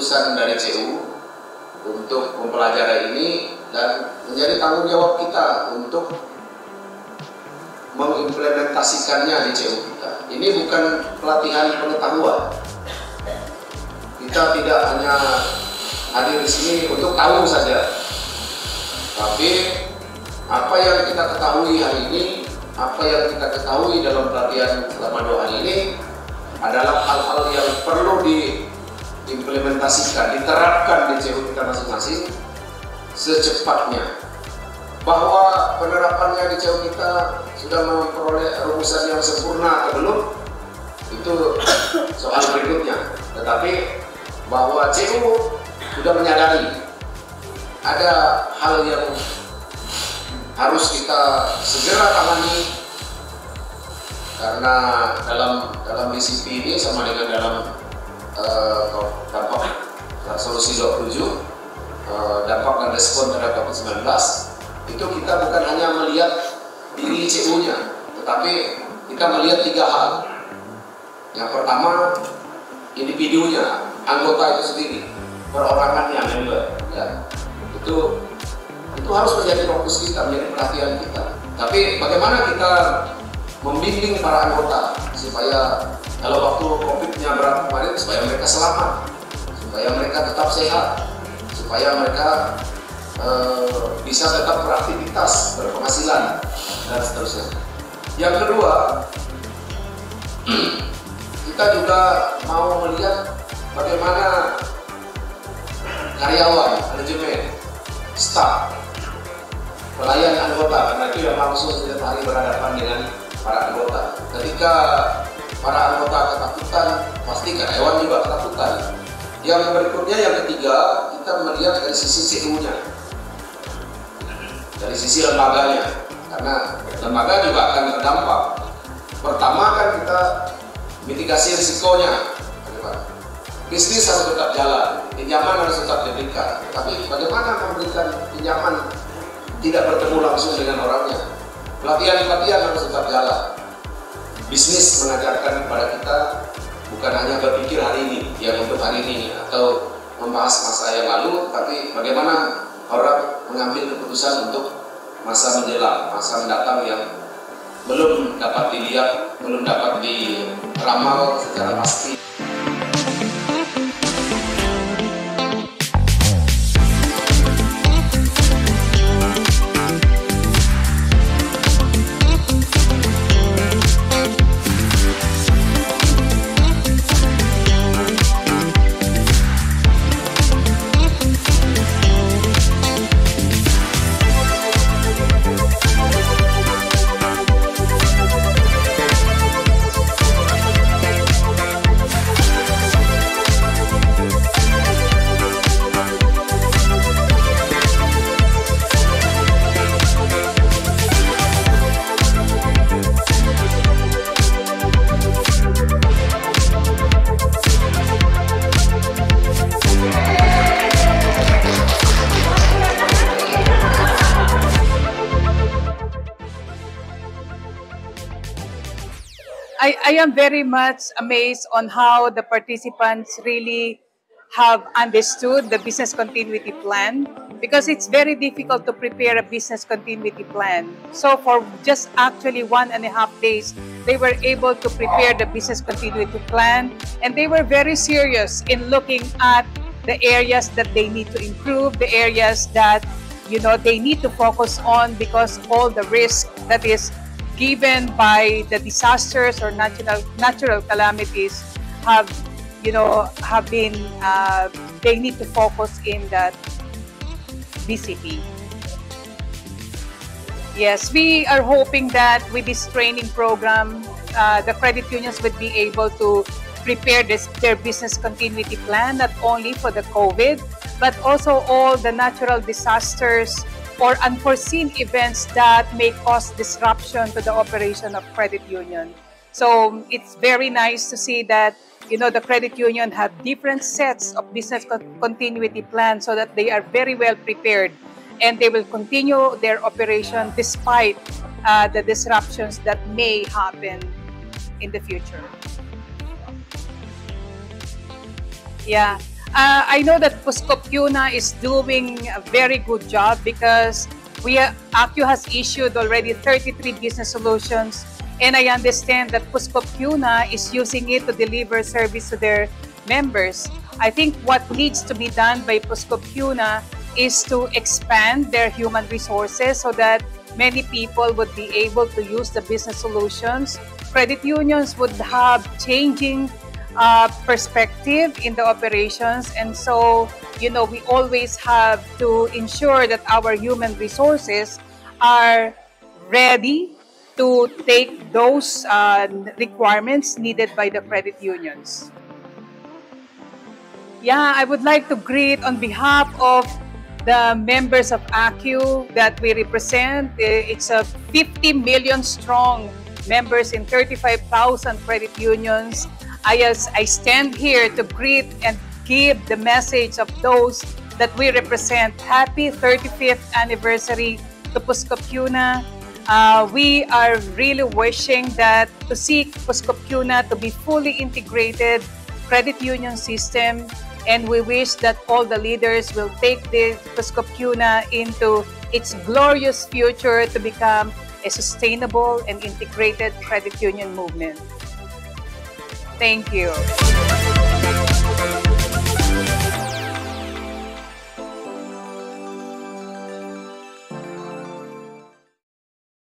keputusan dari CU untuk mempelajari ini dan menjadi tanggung jawab kita untuk mengimplementasikannya di CU kita. Ini bukan pelatihan pengetahuan. Kita tidak hanya hadir di sini untuk tahu saja, tapi apa yang kita ketahui hari ini, apa yang kita ketahui dalam pelatihan selama 2 hari ini adalah hal-hal yang perlu diimplementasikan, diterapkan di CU kita masing-masing secepatnya. Bahwa penerapannya di CU kita sudah memperoleh rumusan yang sempurna atau belum, itu soal berikutnya. Tetapi bahwa CU sudah menyadari ada hal yang harus kita segera tangani, karena dalam DCP ini sama dengan dalam dampak resolusi 27 dampak dan respon terhadap COVID-19, itu kita bukan hanya melihat diri CU-nya, tetapi kita melihat 3 hal. Yang pertama, individunya, anggota itu sendiri, perorangannya, member, ya. Itu harus menjadi fokus kita, menjadi perhatian kita. Tapi bagaimana kita membimbing para anggota supaya kalau waktu COVID-nya berat kemarin, supaya mereka selamat, supaya mereka tetap sehat, supaya mereka bisa tetap beraktivitas, berpenghasilan, dan seterusnya. Yang kedua, kita juga mau melihat bagaimana karyawan, manajemen, staf, pelayan anggota, karena itu yang langsung setiap hari berhadapan dengan para anggota. Ketika para anggota ketakutan, pasti karyawan juga ketakutan. Yang berikutnya, yang ketiga, kita melihat dari sisi CU-nya, dari sisi lembaganya, karena lembaga juga akan terdampak. Pertama kan kita mitigasi risikonya, bisnis harus tetap jalan, pinjaman harus tetap diberikan, tapi bagaimana memberikan pinjaman tidak bertemu langsung dengan orangnya. Pelatihan-pelatihan harus tetap jalan. Bisnis mengajarkan kepada kita bukan hanya berpikir hari ini, yang untuk hari ini, atau membahas masa yang lalu, tapi bagaimana orang mengambil keputusan untuk masa menjelang, masa mendatang yang belum dapat dilihat, belum dapat diramal secara pasti. I am very much amazed on how the participants really have understood the business continuity plan, because it's very difficult to prepare a business continuity plan. So for just actually 1.5 days, they were able to prepare the business continuity plan, and they were very serious in looking at the areas that they need to improve, the areas that they need to focus on, because all the risk that is given by the disasters or natural calamities have been they need to focus in that BCP. Yes, we are hoping that with this training program, the credit unions would be able to prepare their business continuity plan, not only for the COVID, but also all the natural disasters or unforeseen events that may cause disruption to the operation of credit union. So it's very nice to see that the credit union have different sets of business continuity plans, so that they are very well prepared and they will continue their operation despite the disruptions that may happen in the future. Yeah. I know that Puskop CUNA is doing a very good job because ACU has issued already 33 business solutions, and I understand that Puskop CUNA is using it to deliver service to their members. I think what needs to be done by Puskop CUNA is to expand their human resources so that many people would be able to use the business solutions. Credit unions would have changing perspective in the operations, and so we always have to ensure that our human resources are ready to take those requirements needed by the credit unions. Yeah, I would like to greet on behalf of the members of ACU that we represent. It's a 50 million strong members in 35,000 credit unions. I stand here to greet and give the message of those that we represent. Happy 35th anniversary to Puskop CUNA. We are really wishing to see Puskop CUNA to be fully integrated credit union system, and we wish that all the leaders will take the Puskop CUNA into its glorious future to become a sustainable and integrated credit union movement. Thank you.